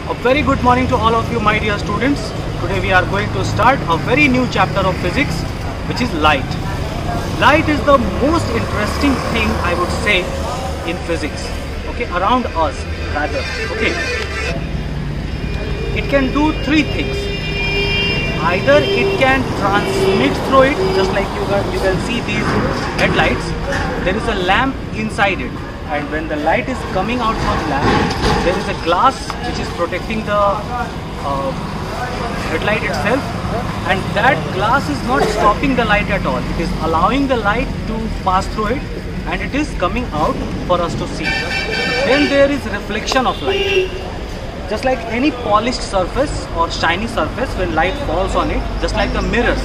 A very good morning to all of you, my dear students. Today we are going to start a very new chapter of physics, which is light. Light is the most interesting thing, I would say, in physics. Okay, around us rather. Okay, it can do three things. Either it can transmit through it, just like you can see these headlights. There is a lamp inside it, and when the light is coming out from the lamp, there is a glass which is protecting the headlight itself, and that glass is not stopping the light at all. It is allowing the light to pass through it, and it is coming out for us to see. Then there is reflection of light. Just like any polished surface or shiny surface, when light falls on it, just like the mirrors,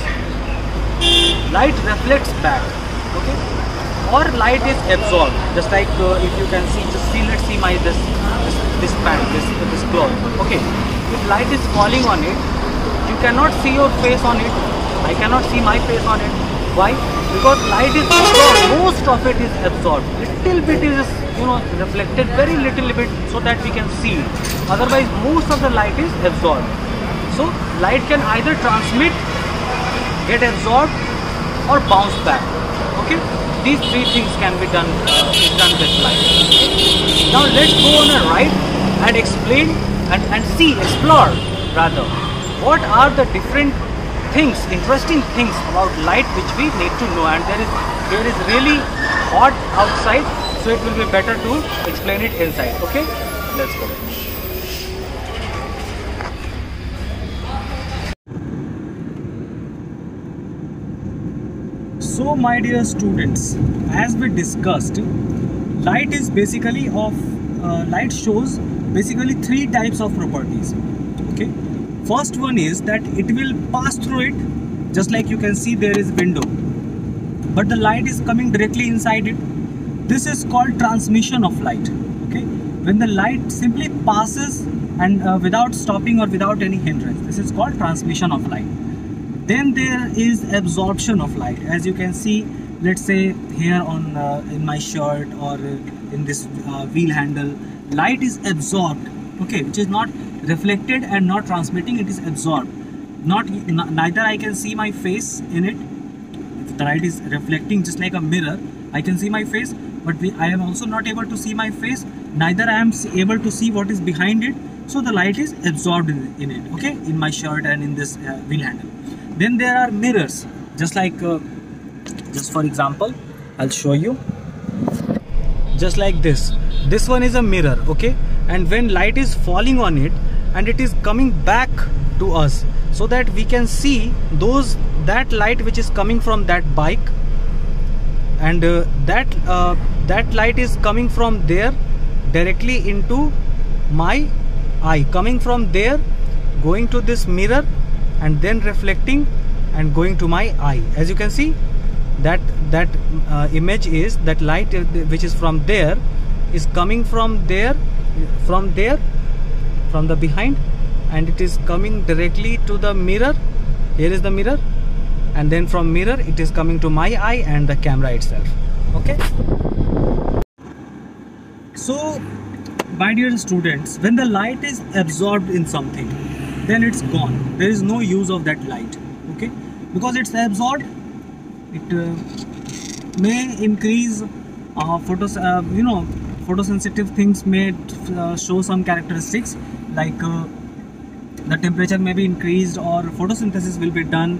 light reflects back, okay? Or light is absorbed, just like if you can see, let's see this pant, this cloth, okay? If light is falling on it, you cannot see your face on it. I cannot see my face on it. Why? Because light is absorbed. Most of it is absorbed. Little bit is reflected, very little bit, so that we can see it. Otherwise, most of the light is absorbed. So light can either transmit, get absorbed, or bounce back. Okay, these three things can be done with light. Now let's go on a ride and explain and explore rather, what are the different things, interesting things about light which we need to know. And there is really hot outside, so it will be better to explain it inside. Okay, let's go. So my dear students, as we discussed, light is basically light shows basically three types of properties. Okay, first one is that it will pass through it, just like you can see there is window, but the light is coming directly inside it. This is called transmission of light. Okay, when the light simply passes and without stopping or without any hindrance, this is called transmission of light. Then there is absorption of light. As you can see, let's say here on in my shirt or in this wheel handle, light is absorbed, okay, which is not reflected and not transmitting, it is absorbed. Neither I can see my face in it. If the light is reflecting just like a mirror, I can see my face, but I am also not able to see my face, neither I am able to see what is behind it. So the light is absorbed in it, okay, in my shirt and in this wheel handle. Then there are mirrors, just like just for example, I'll show you, just like this one is a mirror, okay, and when light is falling on it and it is coming back to us, so that we can see that light which is coming from that bike, and that light is coming from there directly into my eye, coming from there, going to this mirror, and then reflecting and going to my eye. As you can see, that image is that light which is from there is coming from the behind, and it is coming directly to the mirror. Here is the mirror, and then from mirror it is coming to my eye and the camera itself. Okay, so my dear students, when the light is absorbed in something, then it's gone. There is no use of that light, okay, because it's absorbed. It may increase photosensitive things may show some characteristics, like the temperature may be increased or photosynthesis will be done.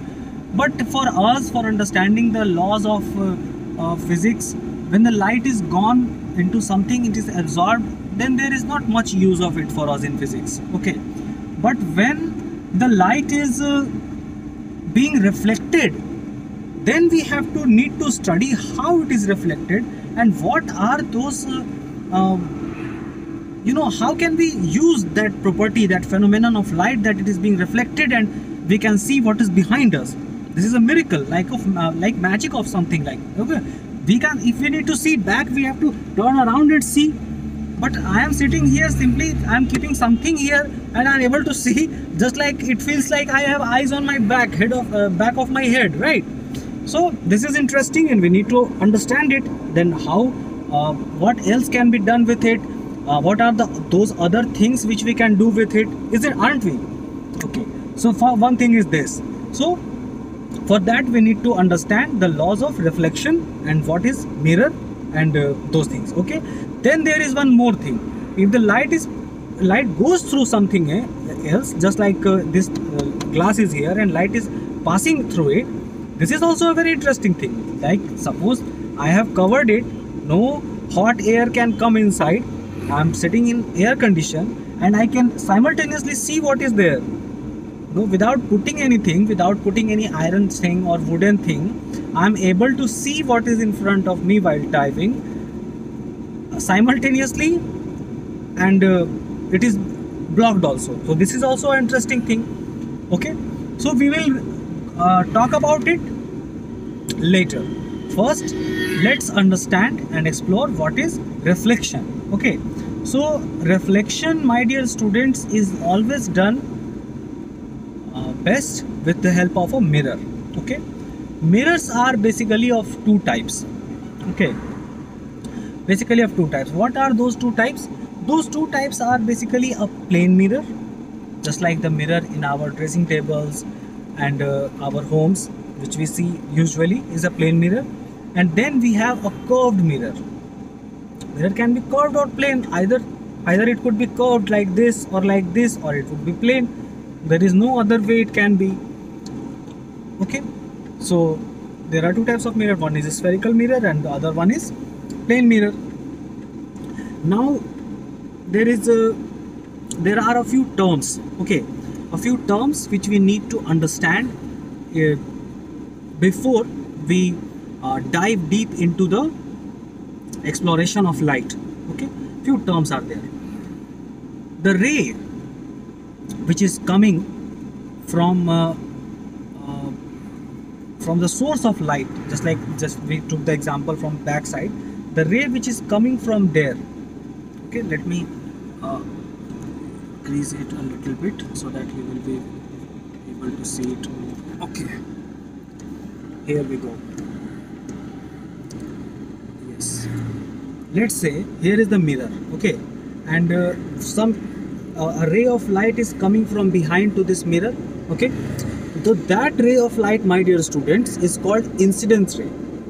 But for us, for understanding the laws of physics, when the light is gone into something, it is absorbed, then there is not much use of it for us in physics, okay. But when the light is being reflected, then we need to study how it is reflected and what are those how can we use that property, that phenomenon of light, that it is being reflected and we can see what is behind us. This is a miracle, like magic of something, like, okay, if we need to see back, we have to turn around and see. But I am sitting here, simply I am keeping something here and I am able to see, just like it feels like I have eyes on my back of my head, right? So this is interesting and we need to understand it. Then how, what else can be done with it? what are those other things which we can do with it, is it, aren't we? Okay, so for one thing is this. So for that we need to understand the laws of reflection and what is mirror and those things. Okay, then there is one more thing. If the light goes through something else, just like this glass is here and light is passing through it, this is also a very interesting thing. Like suppose I have covered it, no hot air can come inside, I am sitting in air condition and I can simultaneously see what is there. No, without putting anything, without putting any iron thing or wooden thing, I am able to see what is in front of me while typing simultaneously, and it is blocked also. So this is also an interesting thing. Okay, so we will talk about it later. First, let's understand and explore what is reflection. Okay, so reflection, my dear students, is always done best with the help of a mirror. Okay, mirrors are basically of two types. Okay, basically of two types. What are those two types? Those two types are basically a plane mirror, just like the mirror in our dressing tables and our homes, which we see usually is a plane mirror. And then we have a curved mirror. Mirror can be curved or plane, either it could be curved like this, or it would be plane. There is no other way it can be. Okay, so there are two types of mirror. One is a spherical mirror and the other one is plane mirror. Now there are a few terms. Okay, a few terms which we need to understand before we dive deep into the exploration of light. Okay, few terms are there. The ray which is coming from the source of light, just we took the example from back side, the ray which is coming from there. Okay, let me increase it a little bit so that you will be able to see it. Okay, here we go. Yes, let's say here is the mirror. Okay, and a ray of light is coming from behind to this mirror. Okay, so that ray of light, my dear students, is called incident ray.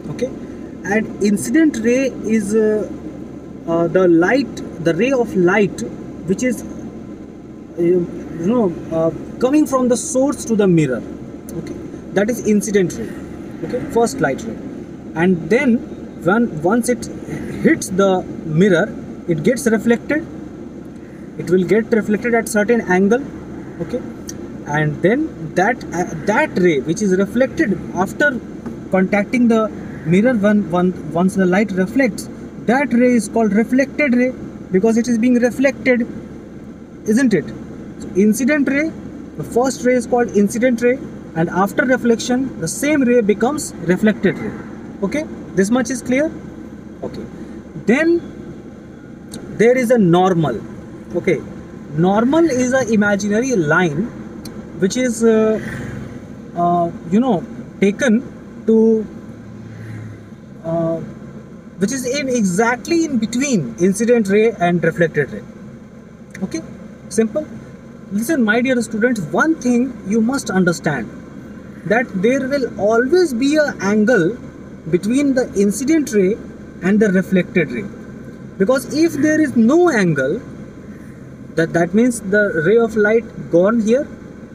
Okay, and incident ray is the ray of light which is coming from the source to the mirror. Okay, that is incident ray. Okay, first light ray. And then once it hits the mirror, it gets reflected. It will get reflected at certain angle. Okay, and then that ray which is reflected after contacting the mirror, once the light reflects, that ray is called reflected ray, because it is being reflected, isn't it? So incident ray, the first ray is called incident ray, and after reflection the same ray becomes reflected ray. Okay, this much is clear. Okay, then there is a normal. Okay, normal is an imaginary line which is taken to which is exactly in between incident ray and reflected ray. Okay, simple. Listen, my dear students, one thing you must understand, that there will always be an angle between the incident ray and the reflected ray, because if there is no angle, that means the ray of light gone here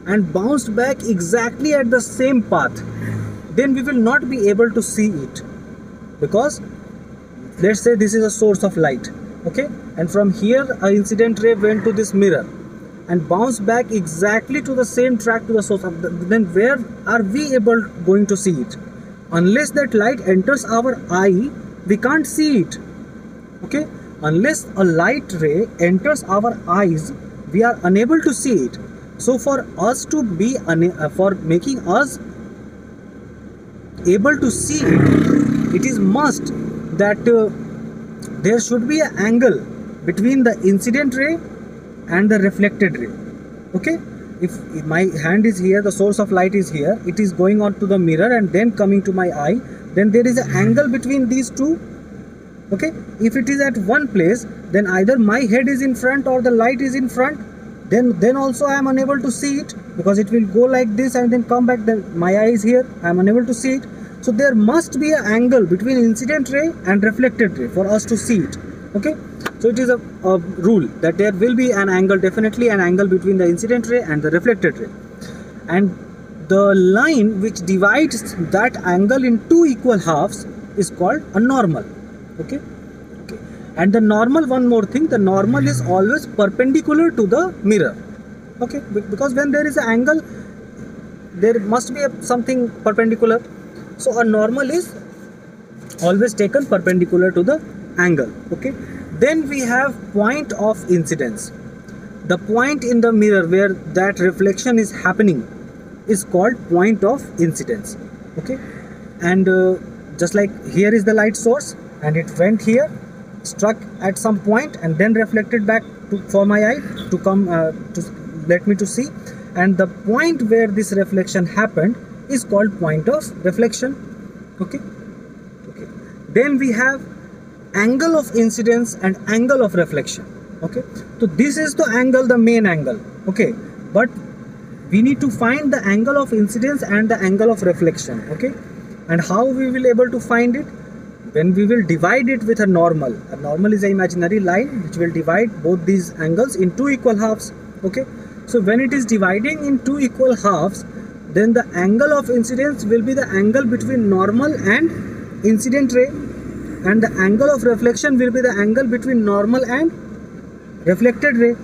and bounced back exactly at the same path, then we will not be able to see it. Because let's say this is a source of light. Okay, and from here an incident ray went to this mirror and bounced back exactly to the same track to the source of then where are we going to see it? Unless that light enters our eye, we can't see it. Okay, unless a light ray enters our eyes, we are unable to see it. So for us to be for making us able to see it, it is must that there should be an angle between the incident ray and the reflected ray. Okay, if my hand is here, the source of light is here, it is going on to the mirror and then coming to my eye, then there is an angle between these two. Okay, if it is at one place, then either my head is in front or the light is in front, then also I am unable to see it, because it will go like this and then come back, then my eye is here, I am unable to see it. So there must be an angle between incident ray and reflected ray for us to see it. Okay, so it is a rule that there will be an angle, definitely an angle between the incident ray and the reflected ray, and the line which divides that angle in two equal halves is called a normal. Okay, and the normal, one more thing, the normal is always perpendicular to the mirror. Okay, because when there is an angle, there must be something perpendicular. So a normal is always taken perpendicular to the angle. Okay, then we have point of incidence. The point in the mirror where that reflection is happening is called point of incidence. Okay, and just like here is the light source, and it went here, struck at some point, and then reflected back for my eye to come to let me to see, and the point where this reflection happened is called point of reflection. Okay, then we have angle of incidence and angle of reflection. Okay, so this is the angle, the main angle. Okay, but we need to find the angle of incidence and the angle of reflection. Okay, and how we will able to find it? When we will divide it with a normal. A normal is an imaginary line which will divide both these angles in two equal halves. Okay, so when it is dividing in two equal halves, then the angle of incidence will be the angle between normal and incident ray, and the angle of reflection will be the angle between normal and reflected ray.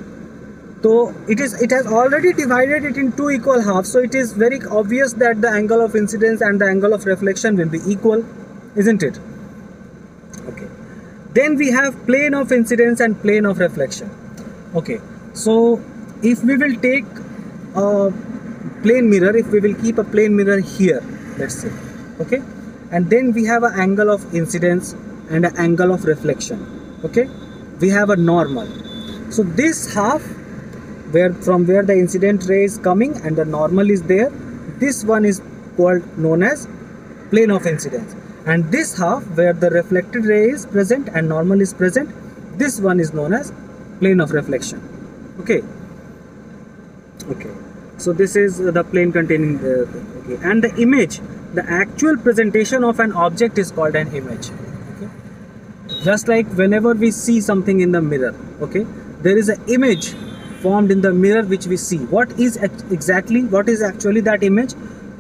So it has already divided it in two equal halves, so it is very obvious that the angle of incidence and the angle of reflection will be equal, isn't it? Okay, then we have plane of incidence and plane of reflection. Okay, so if we will take a plane mirror, if we will keep a plane mirror here, let's say, okay, and then we have an angle of incidence and an angle of reflection. Okay, we have a normal. So this half from where the incident ray is coming and the normal is there, this one is known as plane of incidence, and this half where the reflected ray is present and normal is present, this one is known as plane of reflection. Okay, so this is the plane containing the and the image, the actual presentation of an object is called an image. Okay, just like whenever we see something in the mirror, okay, there is an image formed in the mirror which we see. What is actually that image?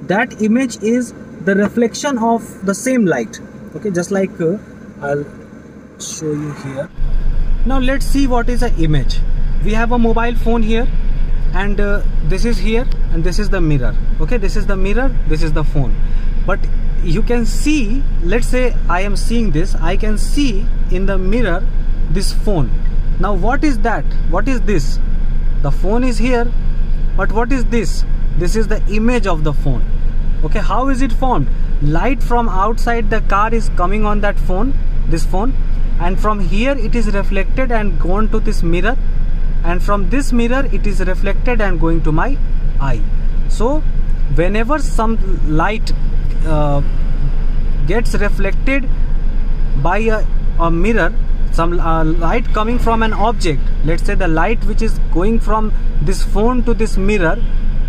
That image is the reflection of the same light. Okay, just like I'll show you here. Now let's see what is an image. We have a mobile phone here, and this is here, and this is the mirror. Okay, this is the mirror, this is the phone. But you can see, let's say I am seeing this, I can see in the mirror this phone. Now what is that? What is this? The phone is here, but what is this? This is the image of the phone. Okay, how is it formed? Light from outside the car is coming on that phone, this phone, and from here it is reflected and gone to this mirror, and from this mirror it is reflected and going to my eye. So whenever some light gets reflected by a mirror, some light coming from an object, let's say the light which is going from this phone to this mirror,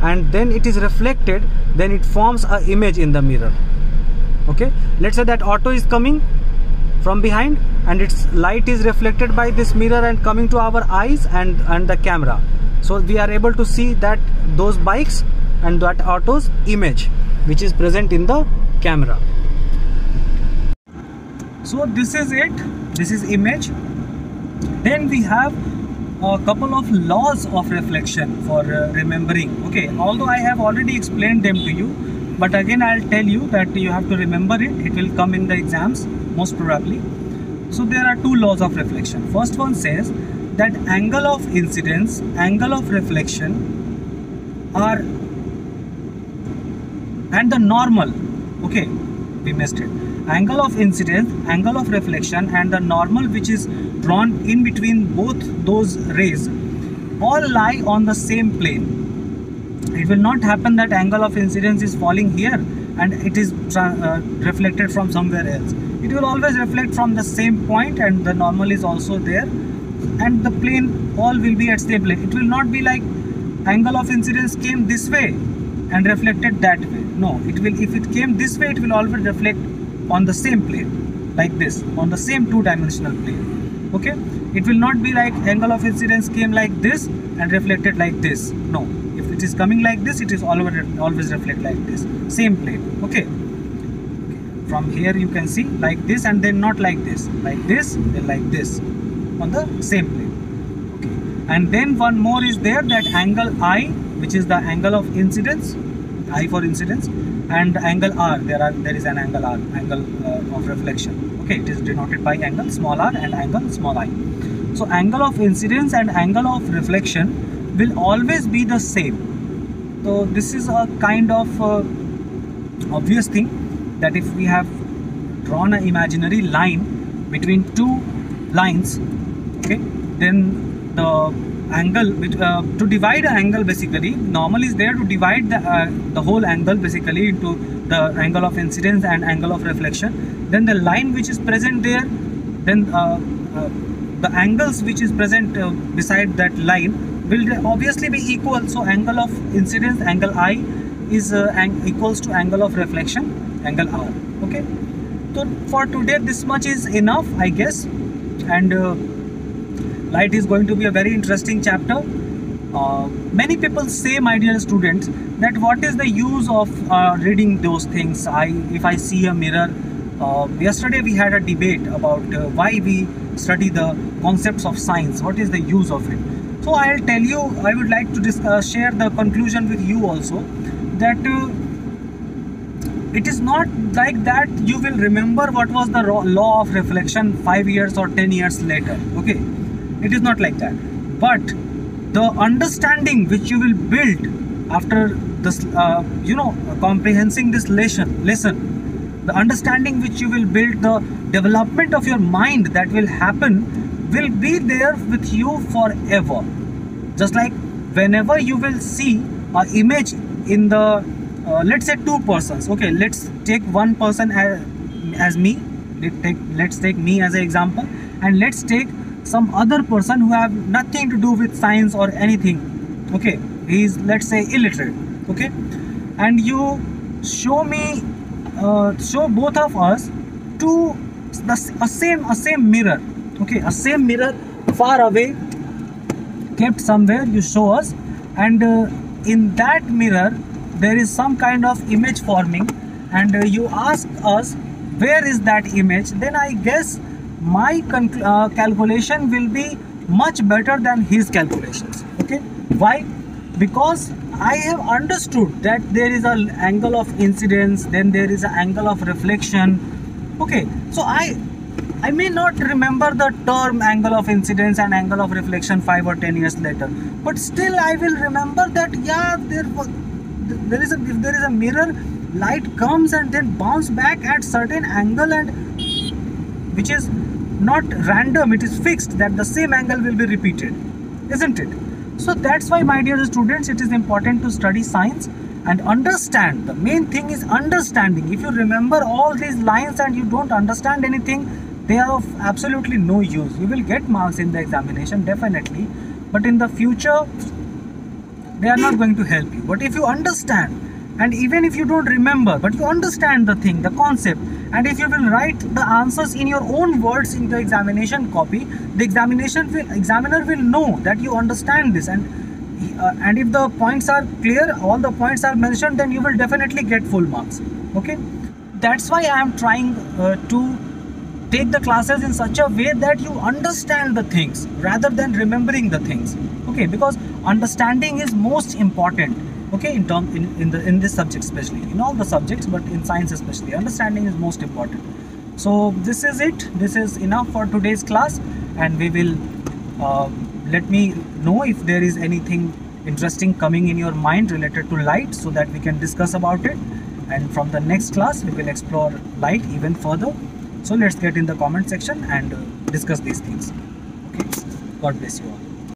and then it is reflected, then it forms an image in the mirror. Okay, let's say that auto is coming from behind and its light is reflected by this mirror and coming to our eyes and the camera. So we are able to see that those bikes and that auto's image which is present in the camera. So this is it, this is image. Then we have a couple of laws of reflection for remembering. Okay, although I have already explained them to you, but again I'll tell you that you have to remember it. It will come in the exams most probably. So there are two laws of reflection. First one says that angle of incidence, angle of reflection are, and the normal, okay, we missed it. Angle of incidence, angle of reflection, and the normal which is drawn in between both those rays all lie on the same plane. It will not happen that angle of incidence is falling here and it is reflected from somewhere else. it will always reflect from the same point, and the normal is also there, and the plane all will be at same plane. It will not be like angle of incidence came this way and reflected that way. No, it will, if it came this way, it will always reflect on the same plane, like this, on the same two-dimensional plane. Okay, it will not be like angle of incidence came like this and reflected like this. No, if it is coming like this, it is always reflect like this, same plane. Okay, from here you can see like this, and then not like this, then like this, on the same plane. Okay, and then one more is there, that angle I, which is the angle of incidence, I for incidence, and angle R, there is an angle R, angle of reflection. Okay, it is denoted by angle small r and angle small I. So angle of incidence and angle of reflection will always be the same. So this is a kind of obvious thing, that if we have drawn an imaginary line between two lines, okay, then the angle to divide an angle, basically normal is there to divide the whole angle basically into the angle of incidence and angle of reflection. Then the line which is present there, then the angles which is present beside that line will obviously be equal. So angle of incidence, angle I, is equals to angle of reflection, angle R. Okay, so for today this much is enough, I guess, and light is going to be a very interesting chapter. Many people say, my dear students, that what is the use of reading those things? If I see a mirror, yesterday we had a debate about why we study the concepts of science, what is the use of it. So I'll tell you, I would like to share the conclusion with you also, that it is not like that you will remember what was the law of reflection 5 years or 10 years later. Okay, it is not like that, but the understanding which you will build after this, comprehending this lesson, the understanding which you will build, the development of your mind that will happen, will be there with you forever. Just like whenever you will see an image in the let's say two persons. Okay, let's take one person as me, let's take me as an example, and let's take some other person who have nothing to do with science or anything. Okay, he is, let's say, illiterate. Okay, and you show both of us to a same mirror. Okay, a same mirror far away, kept somewhere, you show us, and in that mirror there is some kind of image forming, and you ask us where is that image. Then I guess my calculation will be much better than his calculations. Okay, why? Because I have understood that there is an angle of incidence, then there is an angle of reflection. Okay, so I may not remember the term angle of incidence and angle of reflection 5 or 10 years later, but still I will remember that, yeah, if there is a mirror, light comes and then bounce back at certain angle, and which is not random, it is fixed, that the same angle will be repeated, isn't it? So that's why, my dear students, it is important to study science and understand. The main thing is understanding. If you remember all these lines and you don't understand anything, they are of absolutely no use. You will get marks in the examination, definitely, but in the future they are not going to help you. But if you understand, and even if you don't remember, but you understand the thing, the concept, and if you will write the answers in your own words in the examination copy, the examiner will know that you understand this, and if the points are clear, all the points are mentioned, then you will definitely get full marks. Okay, that's why I am trying to take the classes in such a way that you understand the things rather than remembering the things. Okay, because understanding is most important. Okay, in this subject, especially in all the subjects, but in science especially, understanding is most important. So this is it. This is enough for today's class, and we will let me know if there is anything interesting coming in your mind related to light, so that we can discuss about it, and from the next class we will explore light even further. So let's get in the comment section and discuss these things. Okay, God bless you all.